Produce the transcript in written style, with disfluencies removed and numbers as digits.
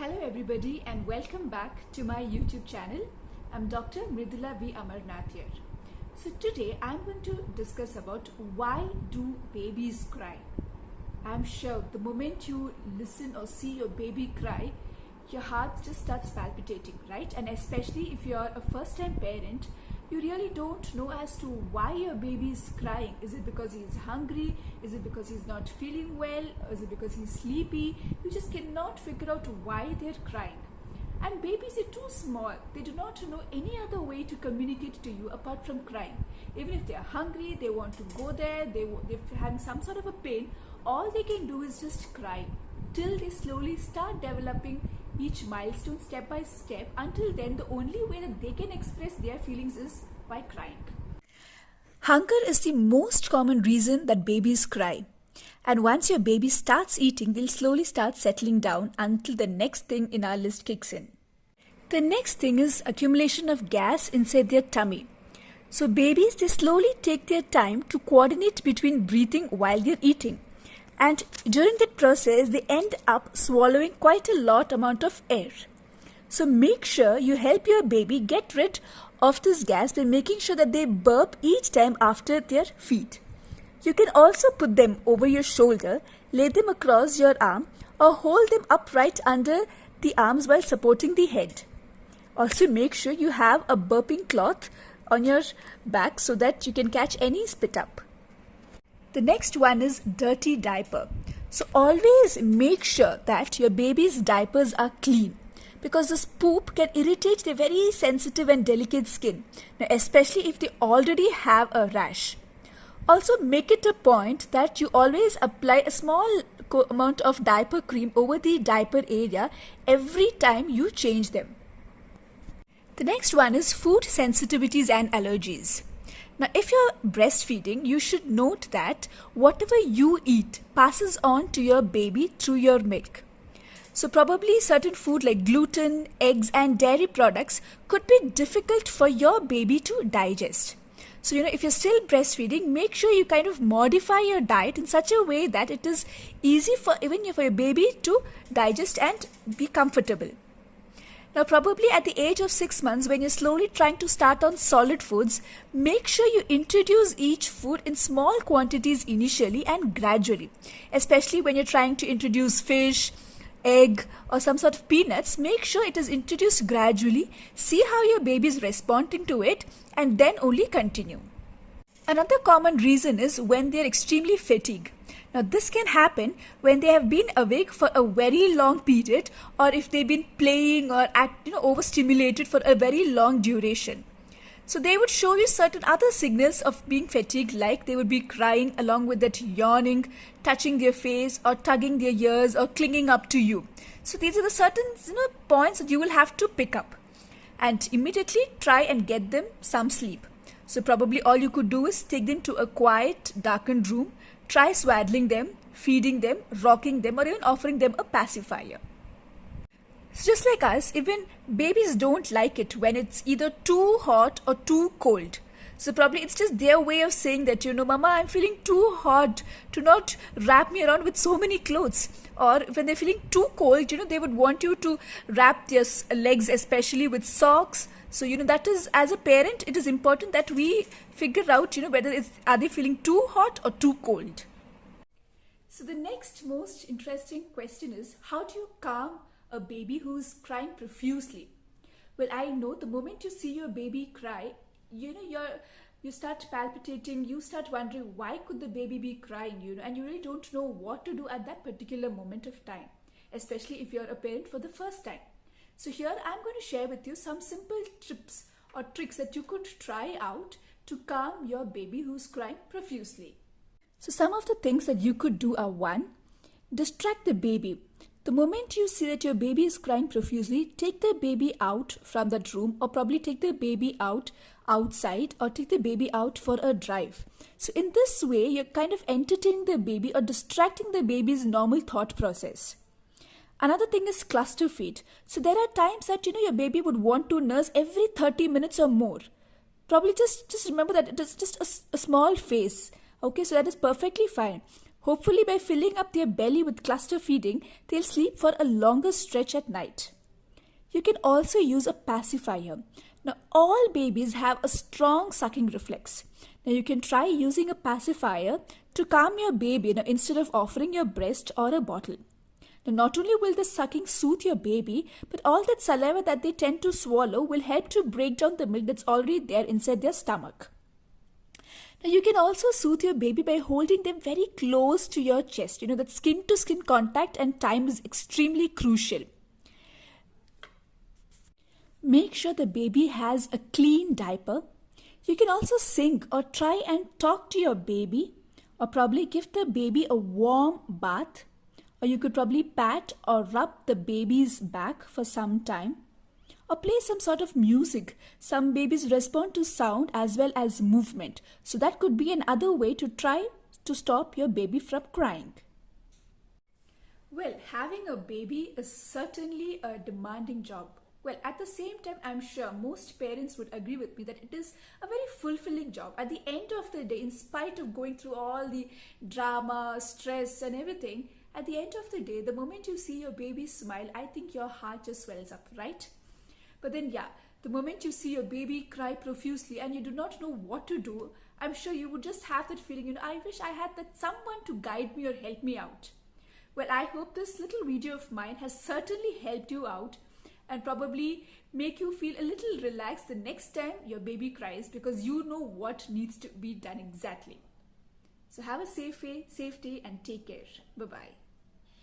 Hello everybody and welcome back to my YouTube channel. I'm Dr. Mridula V. Amarnath here. So today I'm going to discuss about why do babies cry. I'm sure the moment you listen or see your baby cry, your heart just starts palpitating, right? And especially if you're a first-time parent, you really don't know as to why your baby is crying. Is it because he's hungry? Is it because he's not feeling well? Or is it because he's sleepy? You just cannot figure out why they're crying. And babies are too small. They do not know any other way to communicate to you apart from crying. Even if they're hungry, they want to go there, they're having some sort of a pain, all they can do is just cry till they slowly start developing each milestone step by step. Until then, the only way that they can express their feelings is by crying. Hunger is the most common reason that babies cry. And once your baby starts eating, they'll slowly start settling down until the next thing in our list kicks in. The next thing is accumulation of gas inside their tummy. So babies, they slowly take their time to coordinate between breathing while they're eating. And during that process, they end up swallowing quite a lot amount of air. So make sure you help your baby get rid of this gas by making sure that they burp each time after their feed. You can also put them over your shoulder, lay them across your arm, or hold them upright under the arms while supporting the head. Also make sure you have a burping cloth on your back so that you can catch any spit up. The next one is dirty diaper. So always make sure that your baby's diapers are clean, because this poop can irritate their very sensitive and delicate skin, now especially if they already have a rash. Also make it a point that you always apply a small amount of diaper cream over the diaper area every time you change them. The next one is food sensitivities and allergies. Now, if you're breastfeeding, you should note that whatever you eat passes on to your baby through your milk. So probably certain food like gluten, eggs and dairy products could be difficult for your baby to digest. So, if you're still breastfeeding, make sure you kind of modify your diet in such a way that it is easy for your baby to digest and be comfortable. Now, probably at the age of 6 months, when you're slowly trying to start on solid foods, make sure you introduce each food in small quantities initially and gradually. Especially when you're trying to introduce fish, egg, or some sort of peanuts, make sure it is introduced gradually. See how your baby is responding to it and then only continue. Another common reason is when they're extremely fatigued. Now this can happen when they have been awake for a very long period, or if they've been playing or overstimulated for a very long duration. So they would show you certain other signals of being fatigued, like they would be crying along with that yawning, touching their face or tugging their ears or clinging up to you. So these are the certain points that you will have to pick up and immediately try and get them some sleep. So probably all you could do is take them to a quiet, darkened room, try swaddling them, feeding them, rocking them, or even offering them a pacifier. So just like us, even babies don't like it when it's either too hot or too cold. So probably it's just their way of saying that, Mama, I'm feeling too hot, to not wrap me around with so many clothes. Or when they're feeling too cold, they would want you to wrap their legs, especially with socks. So, that is, as a parent, it is important that we figure out, whether are they feeling too hot or too cold. So the next most interesting question is, how do you calm a baby who's crying profusely? Well, I know the moment you see your baby cry, you start palpitating, you start wondering why could the baby be crying, and you really don't know what to do at that particular moment of time, especially if you're a parent for the first time. So here I'm going to share with you some simple tips or tricks that you could try out to calm your baby who's crying profusely. So some of the things that you could do are: 1, distract the baby. The moment you see that your baby is crying profusely, take the baby out from that room, or probably take the baby outside, or take the baby out for a drive. So in this way, you're kind of entertaining the baby or distracting the baby's normal thought process. Another thing is cluster feed. So there are times that your baby would want to nurse every 30 minutes or more. Probably just remember that it is just a small phase. Okay, so that is perfectly fine. Hopefully, by filling up their belly with cluster feeding, they'll sleep for a longer stretch at night. You can also use a pacifier. Now, all babies have a strong sucking reflex. Now, you can try using a pacifier to calm your baby instead of offering your breast or a bottle. Now, not only will the sucking soothe your baby, but all that saliva that they tend to swallow will help to break down the milk that's already there inside their stomach. Now, you can also soothe your baby by holding them very close to your chest. That skin to skin contact and time is extremely crucial. Make sure the baby has a clean diaper. You can also sing or try and talk to your baby, or probably give the baby a warm bath, or you could probably pat or rub the baby's back for some time, or play some sort of music. Some babies respond to sound as well as movement, so that could be another way to try to stop your baby from crying. Well, having a baby is certainly a demanding job. Well, at the same time, I'm sure most parents would agree with me that it is a very fulfilling job. At the end of the day, in spite of going through all the drama, stress and everything, at the end of the day, the moment you see your baby smile, I think your heart just swells up, right? But then, the moment you see your baby cry profusely and you do not know what to do, I'm sure you would just have that feeling, I wish I had that someone to guide me or help me out. Well, I hope this little video of mine has certainly helped you out and probably make you feel a little relaxed the next time your baby cries, because you know what needs to be done exactly. So have a safe day and take care. Bye-bye.